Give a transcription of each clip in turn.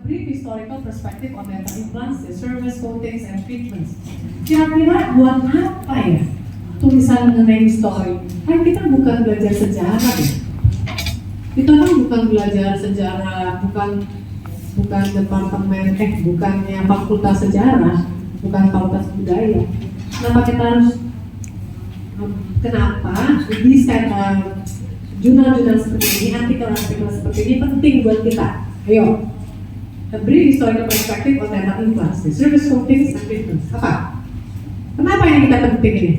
brief historical perspective on dental implants, the service, coatings, and treatments. Kira-kira buat apa ya tulisan mengenai histori? Kan kita bukan belajar sejarah ya. Kita kan bukan belajar sejarah, bukannya fakultas sejarah, bukan fakultas budaya. Kenapa di jurnal-jurnal seperti ini, artikel-artikel seperti ini penting buat kita? Ayo, a brief historical perspective on dental implants, the service, coatings, and treatments. Apa? Kenapa ini kita penting ini?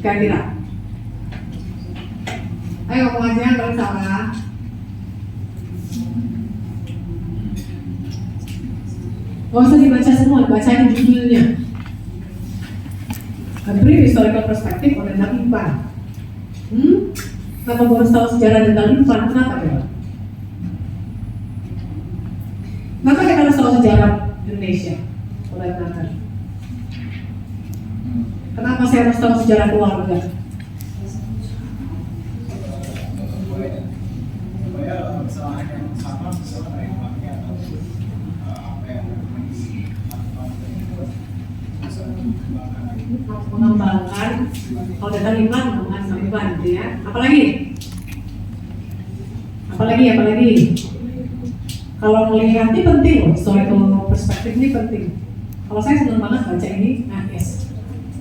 Kira-kira? Ayo, pengajian kalau salah. Gak usah dibaca semua, bacain judulnya. A brief historical perspective on dental implant. Kenapa gue harus tahu sejarah dental implant? Kenapa ya? Kenapa kita harus tahu sejarah Indonesia? Kenapa saya harus tahu sejarah keluarga? Kesalahan yang sama sesuai dengan implannya atau apa yang mengembangkan kalau dental implant mengembangkan implant gitu ya. Apalagi kalau melihat ini penting loh, historical perspective ini penting. Kalau saya senang banget baca ini, yes.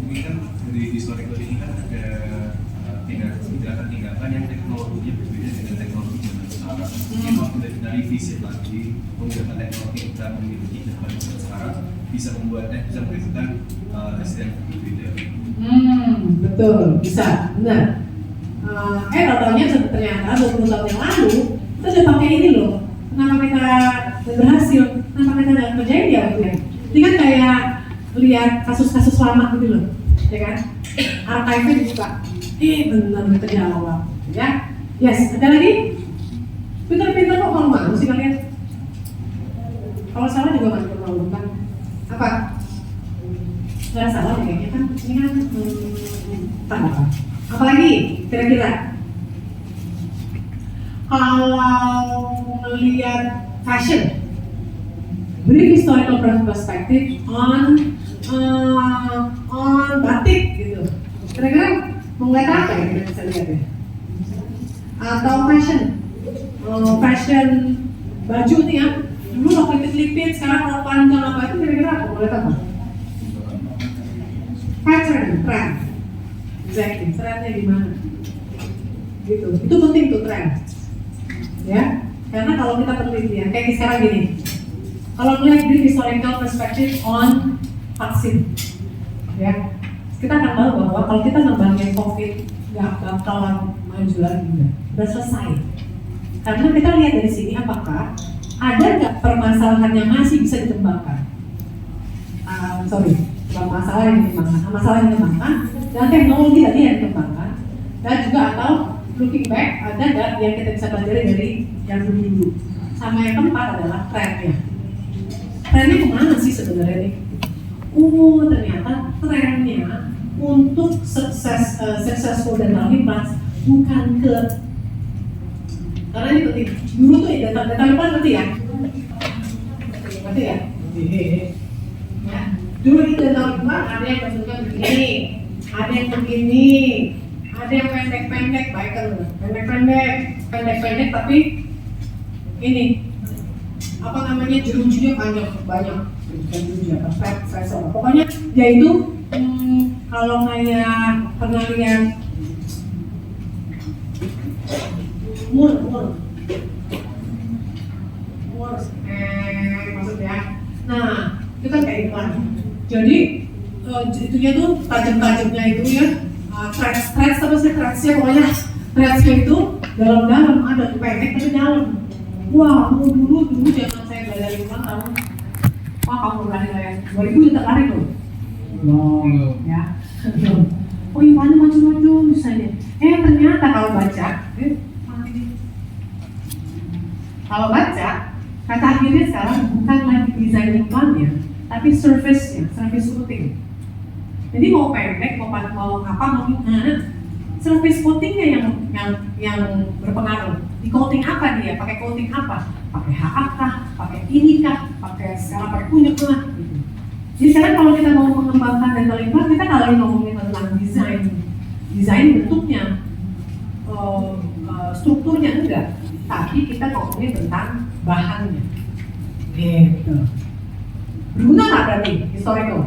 Ini kan dari historical ini kan ada tindakan-tindakan yang teknologinya berbeda dengan teknologi zaman sekarang. Yang waktu dari visit lagi menggunakan teknologi yang kita memiliki dan sekarang bisa memberikan hasil yang berbeda. Betul, bisa, benar. Contohnya ternyata 20 tahun yang lalu kita sudah pakai ini loh. Kenapa kita berhasil? Kenapa kita nggak kerjain ya waktu ya? Ini kan kayak lihat kasus-kasus lama gitu loh, ya kan? Archive-nya dibuka, benar terjawab, ya? Yes, ada lagi? Pinter-pinter kok kalau malu sih kalian? Kalau salah juga nggak perlu kan? Apa? Nggak salah kayaknya kan? Ini kan apa? Apalagi kira-kira? Kalau melihat fashion, brief historical perspective on batik gitu. Kira-kira mau ngeliat apa ya kita bisa lihat ya? Atau fashion baju nih ya. Dulu rok lipit-lipit, sekarang rok panjang apa itu kira-kira apa? Mau lihat apa? Pattern, trend. Exactly, trendnya di mana? Gitu. Itu penting tuh trend. Ya, karena kalau kita penelitian kayak sekarang gini, kalau melihat di historical perspective on vaksin, ya, kita akan tahu bahwa kalau kita ngembangin COVID nggak bakalan maju lagi, udah selesai. Karena kita lihat dari sini apakah ada nggak permasalahan yang masih bisa dikembangkan? Masalah yang dikembangkan dan teknologi tadi yang dikembangkan, dan juga atau looking back, ada nggak yang kita bisa pelajari dari yang dulu? Sama yang keempat adalah trennya. Trennya kemana sih sebenarnya nih? Ternyata trennya untuk successful dental implants bukan ke, karena ini penting. Dulu tuh dental implant ngerti ya? Ngerti ya? Ya. Dulu itu dental implant ada yang bentuknya begini, ada yang begini, ada yang pendek-pendek, baik kan? Pendek-pendek tapi ini apa namanya, jerujinya panjang banyak, bukan jeruji apa, facial. Pokoknya dia itu kalau kayak pernah lihat mur maksudnya. Nah, itu kan kayak iklan. Jadi itunya tuh tajam-tajamnya itu ya, threads apa sih threadsnya, pokoknya threadsnya itu dalam-dalam, ada tuh pendek tapi dalam. Wah, dulu zaman saya belajar iklan tahun, kamu berani kayak 2000 udah tertarik loh. Ya. Oh, iklannya macam-macam misalnya. Ternyata kalau baca kata akhirnya sekarang bukan lagi desain iklannya, tapi service coating. Jadi mau pendek, mau apa, mau service coatingnya yang berpengaruh. Di coating apa dia? Pakai coating apa? Pakai HA kah? Pakai ini kah? Pakai sekarang pakai kunyit lah. Gitu. Jadi sekarang kalau kita mau mengembangkan data lingkungan, kita kalau ngomongin tentang desain bentuknya, strukturnya enggak, tapi kita ngomongin tentang bahannya. Gitu. Berguna nggak berarti historical?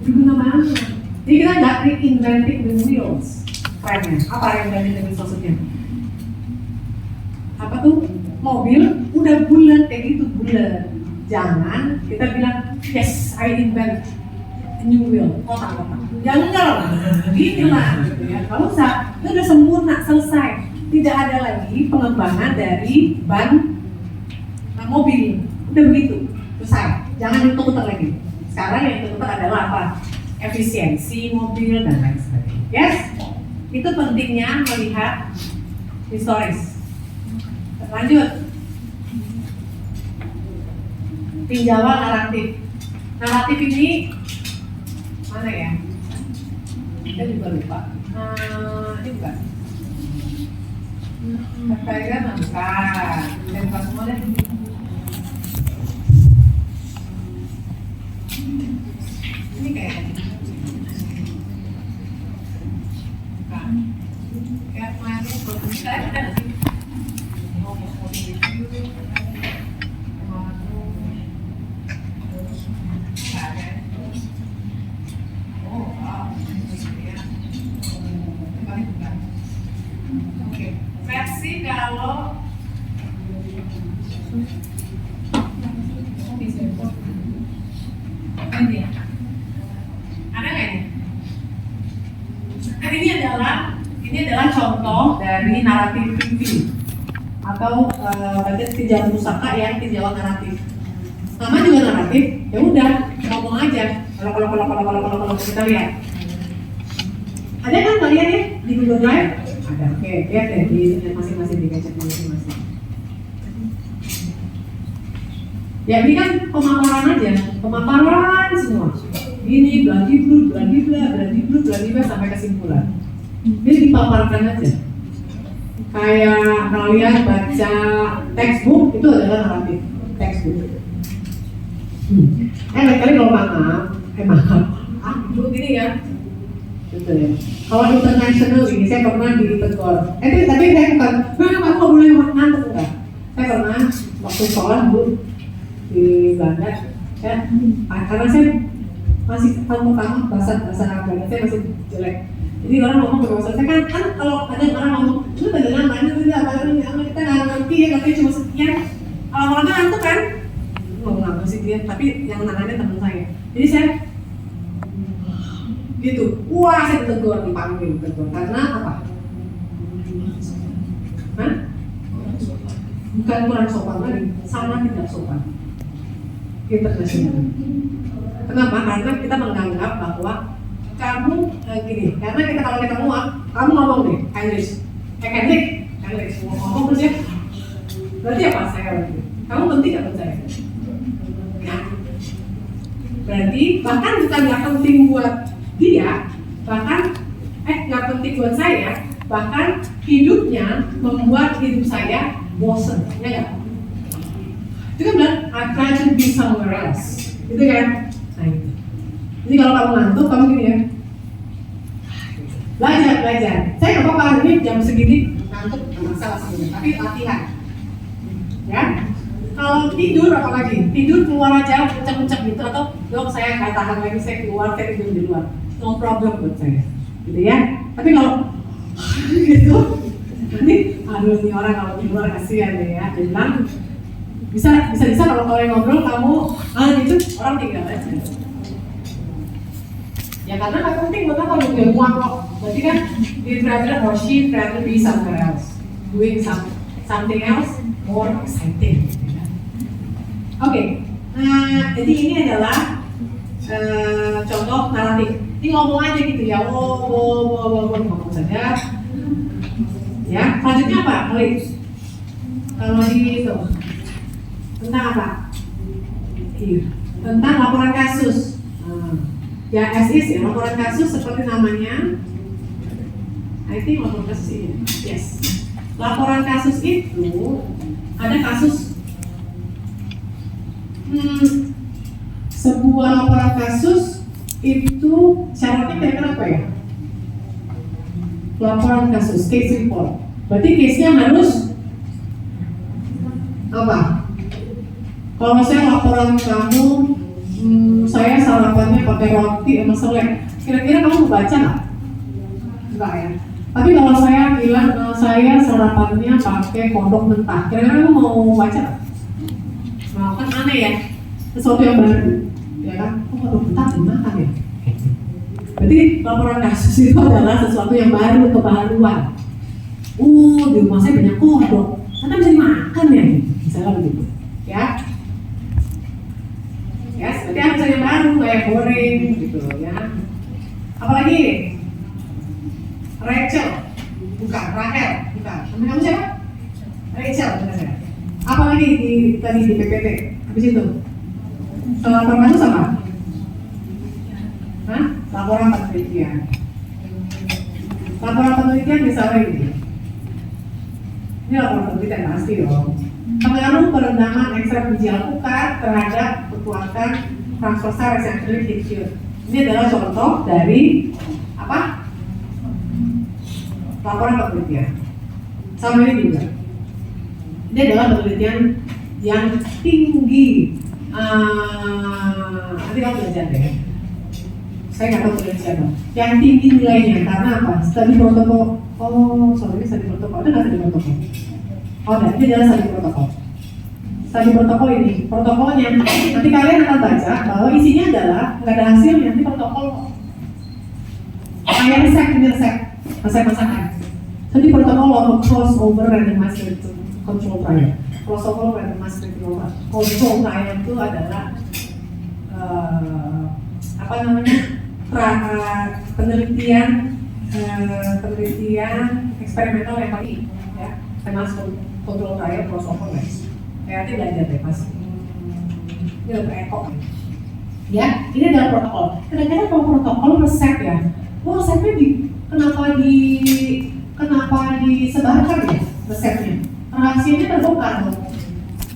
Berguna banget. Jadi kita nggak reinventing the wheels. Kerennya. Apa reinventing the wheels maksudnya? Apa tuh? Mobil udah bulat kayak gitu, bulat. Jangan kita bilang yes I invent a new wheel, kotak-kotak. Jangan lah, gini lah, gitu ya. Kalau usah, itu udah sempurna, selesai. Tidak ada lagi pengembangan dari ban mobil. Udah begitu, selesai. Jangan diputar lagi. Sekarang yang diputar adalah apa? Efisiensi mobil dan lain sebagainya. Yes, itu pentingnya melihat historis. Lanjut. Tinjauan naratif. Naratif ini mana ya? Kita juga lupa. Ini bukan. Kata-kata bukan. Dan bukan semua deh. Ini kayak bukan. Kayak kemarin saya ada nggak sih? Versi kalau ini ada nggak ini? Nah, ini adalah contoh dari naratif review atau bagian tinjauan pusaka yang tinjauan naratif. Nama juga naratif, ya udah ngomong aja. Kalau kita lihat, ada kan kalian ya di Google Drive? Ada, oke, lihat deh di masing-masing, di gadget masing-masing. Ya ini kan pemaparan aja, pemaparan semua. Ini bladibla sampai kesimpulan. Ini dipaparkan aja. Kayak kalian baca textbook itu adalah naratif textbook. Kali kalau maaf, dulu gini ya. Gitu ya. Kalau international ini saya pernah ditegur. Tapi saya bukan, kamu nggak boleh ngantuk enggak. Saya pernah waktu sekolah dulu di Belanda, karena saya masih tahun pertama bahasa Belanda saya masih jelek. Jadi orang ngomong ke bahasa saya kan kalau ada orang ngomong, lu tanda mana tidak apa kita nggak ngerti ya, tapi cuma sekian. Kalau orang ngantuk kan, ngomong apa sih dia? Tapi yang nangannya teman saya. Jadi saya gitu, wah saya ditegur, dipanggil ditegur karena apa? Hah? Bukan kurang sopan lagi, sama tidak sopan. Internasional. Kenapa? Karena kita menganggap bahwa kamu gini, karena kalau kita ngomong, kamu ngomong deh, Kendrick ngomong terus ya. Berarti apa saya lagi? Kamu penting nggak buat saya? Ya. Berarti bahkan bukan nggak penting buat dia, bahkan nggak penting buat saya, bahkan hidupnya membuat hidup saya bosen, ya nggak? Itu kan bilang, I try to be somewhere else, gitu kan? Nah itu. Jadi kalau kamu ngantuk, kamu gini ya, belajar. Saya nggak apa-apa, ini jam segini ngantuk, nggak masalah sebenarnya, tapi latihan. Ya, kalau tidur apalagi, tidur keluar aja, kencang-kencang gitu, atau dok saya nggak tahan lagi, saya keluar, saya tidur di luar, no problem buat saya, gitu ya. Tapi kalau gitu, nanti aduh nih orang kalau di luar kasihan ya, dia bilang bisa kalau kalian ngobrol kamu gitu orang tinggal aja. Ya karena nggak penting buat apa lu dia muak kok. Berarti kan he'd rather or she'd rather be somewhere else, doing something else more exciting. Oke, jadi ini adalah contoh naratif. Ini ngomong aja gitu ya, ngomong saja. Ya, selanjutnya apa? Kalau di itu tentang apa? Tentang laporan kasus. Ya, SIS ya, laporan kasus seperti namanya. I think laporan kasus ini. Yes. Laporan kasus itu ada kasus sebuah laporan kasus itu syaratnya kira-kira apa ya? Laporan kasus, case report. Berarti case-nya harus apa? Kalau saya laporan kamu, saya sarapannya pakai roti sama selai. Kira-kira kamu baca nggak? Enggak ya. Tapi kalau saya bilang saya sarapannya pakai kodok mentah, kira-kira kamu mau baca nggak? Nah, kan aneh ya, sesuatu yang baru, ya kan? Oh, kodok mentah dimakan ya? Berarti laporan kasus itu adalah sesuatu yang baru, kebaruan. Di rumah saya banyak kodok, ternyata bisa dimakan ya? Misalnya begitu, ya? Ya, seperti apa yang baru, kayak goreng gitu ya. Apalagi Rachel, bukan Rahel, bukan. Nama kamu siapa? Rachel, benar ya. Apalagi tadi di PPT, habis itu laporan itu sama? Hah? Laporan penelitian. Laporan penelitian misalnya ini. Ini laporan penelitian pasti dong. Pengaruh perendaman ekstrak biji alpukat terhadap kekuatan transversal essentially tissue. Ini adalah contoh dari apa? Laporan penelitian. Sama ini juga. Ini adalah penelitian yang tinggi. Nanti kamu belajar deh. Saya nggak tahu penelitian dong. Yang tinggi nilainya karena apa? Studi protokol. Ini studi protokol. Ada nggak studi protokol? Ini adalah studi protokol. Studi protokol ini, protokolnya nanti kalian akan baca bahwa isinya adalah nggak ada hasilnya, nanti protokol kayak resep masakan. Studi protokol of crossover randomized control trial. Crossover randomized control trial itu adalah penelitian eksperimental yang paling ya, termasuk control trial crossover guys. Nanti belajar deh pas ini udah ekok ya, ini adalah protokol. Kadang-kadang kalau protokol resep ya, resepnya kenapa disebarkan ya resepnya? Rahasianya terbongkar dong.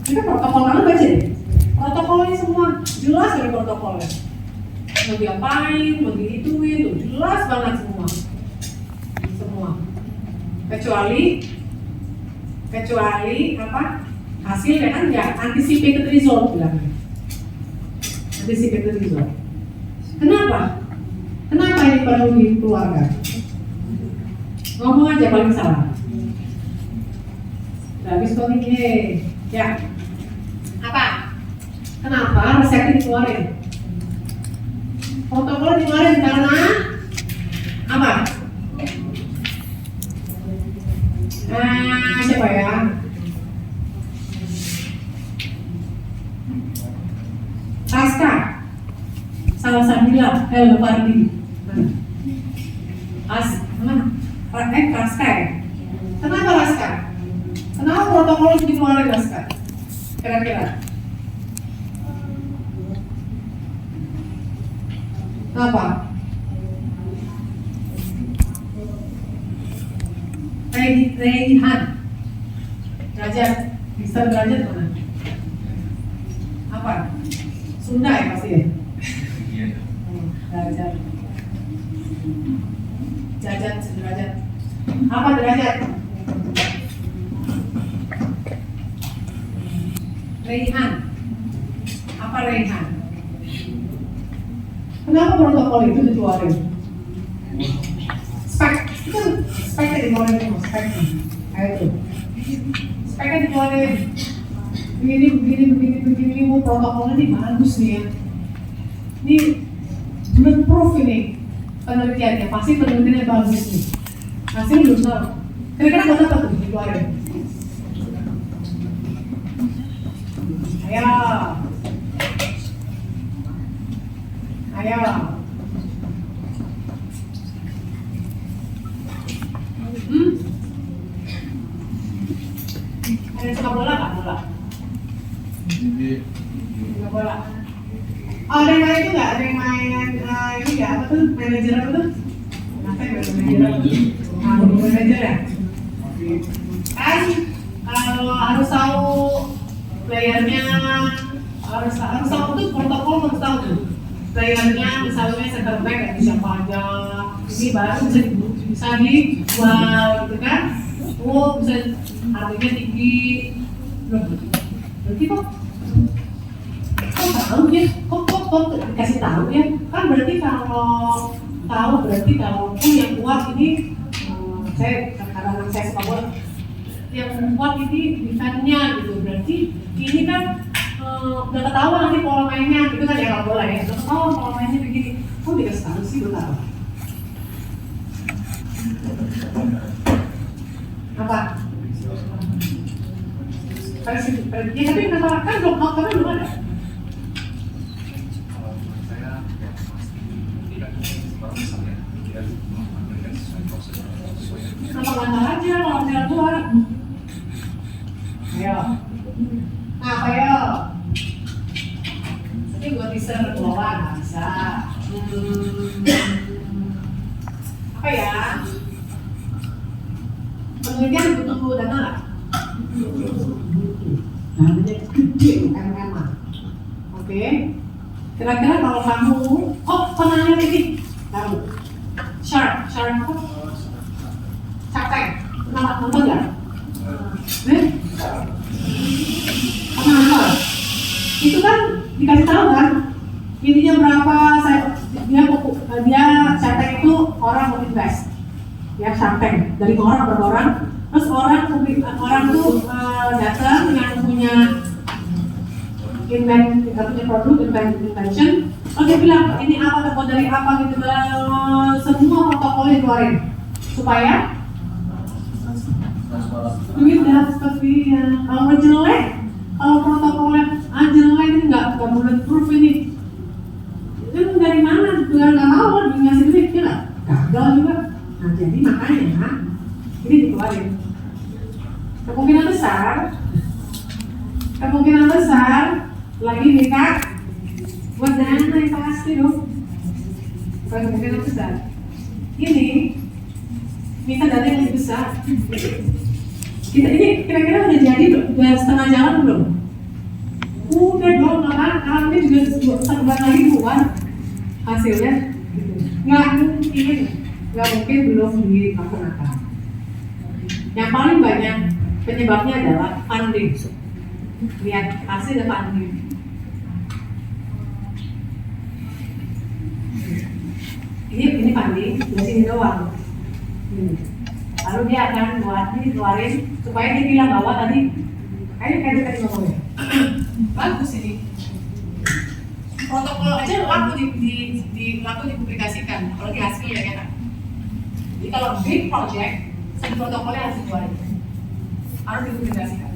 Ini kan protokol, kamu baca deh. Protokolnya semua jelas dari protokolnya. Mau diapain, mau diituin, tuh jelas banget semua. Kecuali apa? Hasilnya kan ya anticipated result bilangnya. Anticipated result. Kenapa ini perlu dikeluarkan? Ngomong aja paling salah. Udah habis kok nih. Ya. Apa? Kenapa resepnya dikeluarin? Protokol dikeluarin karena apa? Siapa ya? Raska, Salsabila, Leopardi. Raska ya? Kenapa Raska? Kenapa protokol itu dikeluarin Raska? Kira-kira? Kenapa? Raihan Derajat, Mister Derajat mana? Apa? Sunda ya pasti ya? Iya. Derajat Jajat, sederajat. Apa derajat? Raihan. Apa Raihan? Kenapa protokol itu dikeluarin? Speknya dikeluarin, speknya. Kayak itu. Speknya dikeluarin. Begini, protokolnya ini bagus nih ya. Ini bulletproof ini penelitiannya, pasti penelitiannya bagus nih. Hasil belum tahu. Kira-kira buat apa tuh dikeluarin? Ayo. Ada suka bola nggak bola? Suka bola. Ada yang main itu nggak? Ada yang main ini nggak? Apa tuh? Manajer apa tuh? Manajer ya? kan harus tahu playernya, harus tahu tuh protokol, harus tahu tuh playernya, misalnya center back dari siapa aja, ini baru bisa dijual gitu kan. Oh bisa harganya tinggi, berarti kok tahu ya, kok dikasih tahu ya, kan berarti kalau tahu berarti kalau yang kuat ini, saya karena saya suka bola, yang kuat ini defense-nya gitu, berarti ini kan udah ketahuan nanti pola mainnya gitu kan ya, kalau bola ya, udah ketahuan pola mainnya begini, kok dikasih tahu sih buat apa? Apa? Ya tapi kenapa kan belum ada? Kenapa nggak aja kalau jalan luar? Ayo, nah ayo. Tapi buat teaser keluar nggak bisa. Apa ya? Penelitian butuh dana nggak? Dananya gede, MMA. Oke. Kira-kira kalau kamu, penanya ini, kamu, Shark apa? Capek, pernah nonton nggak? Pernah nonton? Itu kan dikasih tahu kan, intinya berapa, dia Shark itu orang mau invest, ya Shark dari orang berapa orang, terus orang tuh datang yang punya produk invention, dia bilang ini apa, terbuat dari apa gitu, semua protokolnya keluarin supaya duit seperti ya. Kalau jelek, kalau protokolnya jelek ini nggak bulletproof ini. Itu dari mana? Nggak tahu kan ngasih duit ya, gagal juga. Nah jadi makanya ini dikeluarin. Kemungkinan besar lagi nikah buat dana yang pasti dong. Bukan kemungkinan besar. Ini minta dana yang lebih besar. Kita ini kira-kira udah jadi, udah setengah jalan belum? Udah dong, kan ini juga satu bulan lagi keluar hasilnya. Nggak mungkin belum dilaksanakan. Yang paling banyak penyebabnya adalah funding. Lihat hasil funding. Ini funding, di sini doang. Lalu dia akan keluarin supaya dia bilang bahwa tadi kayak ngomongnya bagus ini protokol aja laku dipublikasikan, apalagi hasilnya ya kan. Jadi kalau big project, protokolnya harus dikeluarin, harus dipublikasikan.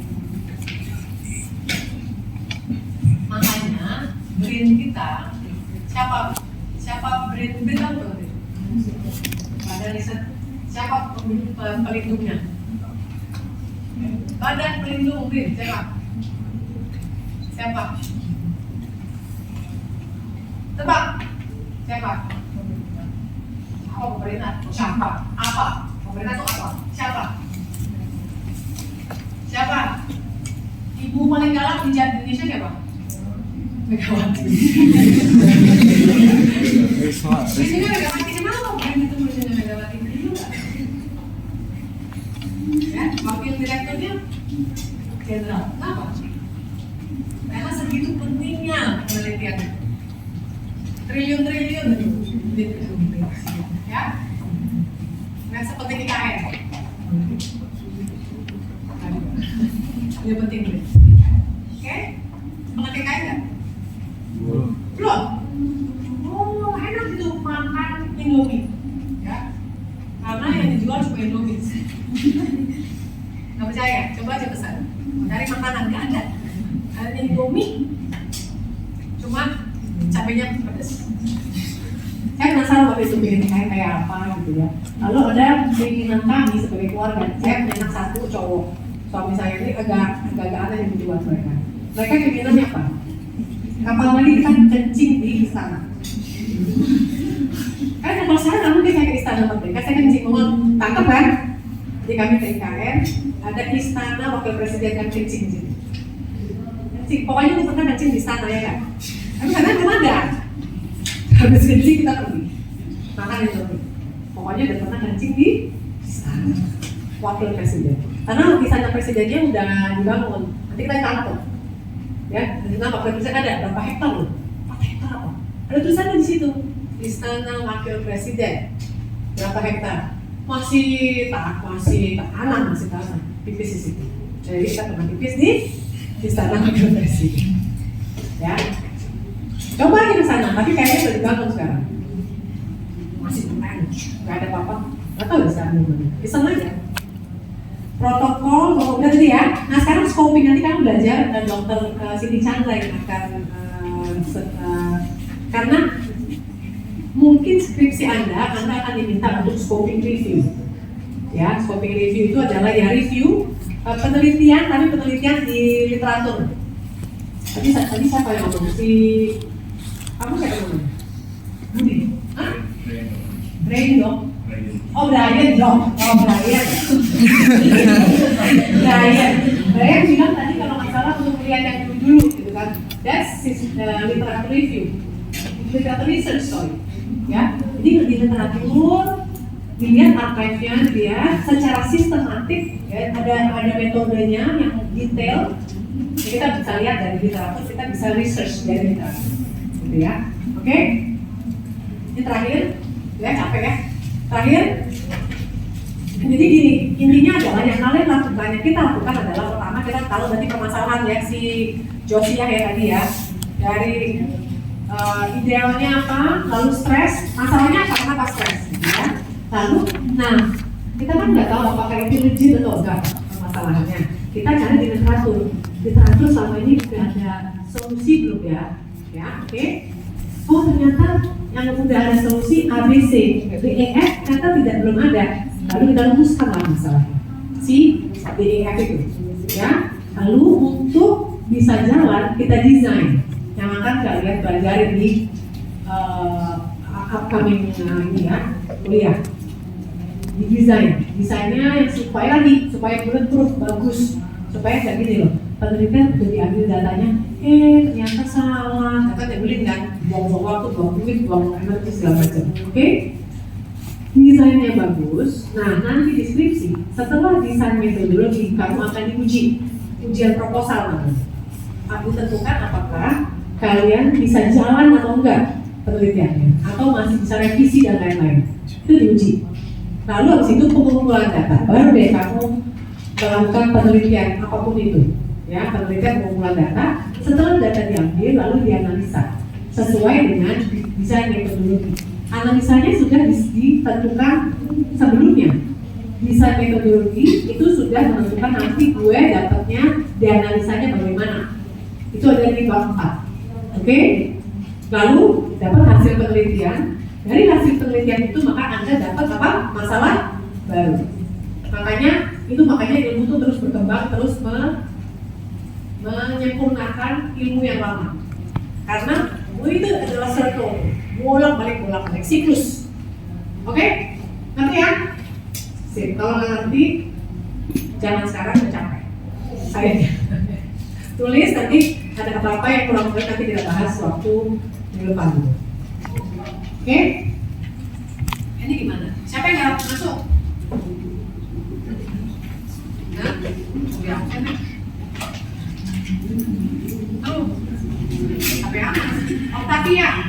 Makanya brand kita siapa brand apa tuh? Ada riset. Siapa pelindungnya? Badan pelindung BRIN, siapa? Tebak, siapa? Apa pemerintah? Siapa? Apa? Pemerintah itu apa? Siapa? Ibu paling galak di Indonesia siapa? Megawati. Di sini Megawati kenapa? Bukan itu tulisannya Megawati juga. Ya, wakil direkturnya jenderal. Kenapa? Karena segitu pentingnya penelitian. Triliun-triliun ya. Nah, seperti IKN. Ini penting deh. Oke? Mengerti IKN nggak? Belum? Oh, enak itu makan Indomie. Ya. Karena yang dijual cuma Indomie. Nggak percaya? Coba aja pesan. Cari makanan, nggak ada. Ada Indomie. Cuma cabenya pedas. Saya penasaran waktu itu bikin kayak apa gitu ya. Lalu ada keinginan kami sebagai keluarga. Saya punya anak satu cowok. Suami saya ini agak aneh yang dibuat mereka. Mereka keinginannya apa? Kapal lagi kita kencing di istana. Kan kalau saya nggak mungkin saya ke istana mereka, saya kencing mau tangkap kan? Jadi kami ke IKN, ada istana wakil presiden yang kencing di situ. Kencing, pokoknya itu pernah kencing di istana ya kan? Tapi karena belum ada. Habis kencing kita pergi, makan itu. Pokoknya udah pernah kencing di istana wakil presiden. Karena istana presidennya udah dibangun, nanti kita tangkap. Ya, dan wakil presiden ada berapa hektar loh? 4 hektar apa? Ada tulisannya di situ, istana wakil presiden berapa hektar? Masih tahanan, pipis di situ. Jadi kita pernah pipis di istana wakil presiden. Ya, coba aja ke sana, tapi kayaknya udah dibangun sekarang. Masih keren, nggak ada apa-apa. Nggak tahu ya sekarang gimana. Iseng aja. Protokol, udah tadi ya. Nah sekarang scoping, nanti kamu belajar dokter Siti Chandra yang akan karena mungkin skripsi Anda akan diminta untuk scoping review. Ya, scoping review itu adalah ya review penelitian, tapi penelitian di literatur. Tadi siapa yang ngomong? Kamu siapa yang ngomong? Budi? Hah? Brian dong? Oh Brian dong? Oh Brian. Brian bilang tadi kalau nggak salah untuk melihat yang dulu gitu kan. That's literature review, literature research sorry. Ya, jadi di literatur dilihat archive-nya dia secara sistematik, ya, ada metodenya yang detail. Kita bisa lihat dari literatur, kita bisa research dari literatur, gitu ya. Oke, ini terakhir, ya capek ya. Terakhir, jadi gini, intinya adalah yang kalian lakukan, yang kita lakukan adalah pertama kita tahu tadi permasalahan ya si Josiah ya tadi ya, dari idealnya apa, lalu stres, masalahnya apa, kenapa stres, gitu ya. Lalu, nah kita kan nggak tahu apakah itu legit atau enggak permasalahannya. Kita cari di literatur. Literatur selama ini juga ada solusi belum ya? Ya, oke. Oh ternyata yang udah ada solusi ABC, DEF ternyata belum ada. Lalu kita rumuskan lah masalahnya. Si DEF itu, ya. Lalu untuk bisa jalan kita desain yang akan kalian pelajari di upcoming ini ya, kuliah. Di desainnya yang supaya bulletproof bagus, supaya nggak gini loh, penelitian udah diambil datanya, ternyata salah, data dibeli kan, buang waktu, buang duit, buang energi segala macam. Oke? Desainnya bagus. Nah nanti di skripsi, setelah desain metodologi kamu akan diuji, ujian proposal nanti. Aku tentukan apakah kalian bisa jalan atau enggak penelitiannya, atau masih bisa revisi dan lain-lain. Itu diuji. Lalu habis itu pengumpulan data, baru deh kamu melakukan penelitian apapun itu, ya penelitian pengumpulan data. Setelah data diambil, lalu dianalisa sesuai dengan desain metodologi. Analisanya sudah ditentukan sebelumnya. Desain metodologi itu sudah menentukan nanti gue dapatnya dianalisanya bagaimana. Itu ada di bab 4. Oke? Lalu dapat hasil penelitian. Dari hasil penelitian itu maka Anda dapat apa? Masalah baru. Makanya ilmu itu terus berkembang, terus menyempurnakan ilmu yang lama. Karena itu adalah circle, bolak-balik siklus. Oke? Ngerti ya? Sip. Kalau nggak ngerti, jangan sekarang mencapai. Saya tulis nanti ada apa-apa yang kurang baik nanti kita bahas waktu minggu depan dulu. Oke? Ini gimana? Siapa yang harus masuk? Nah, ya, oh, apa ya? Octavia.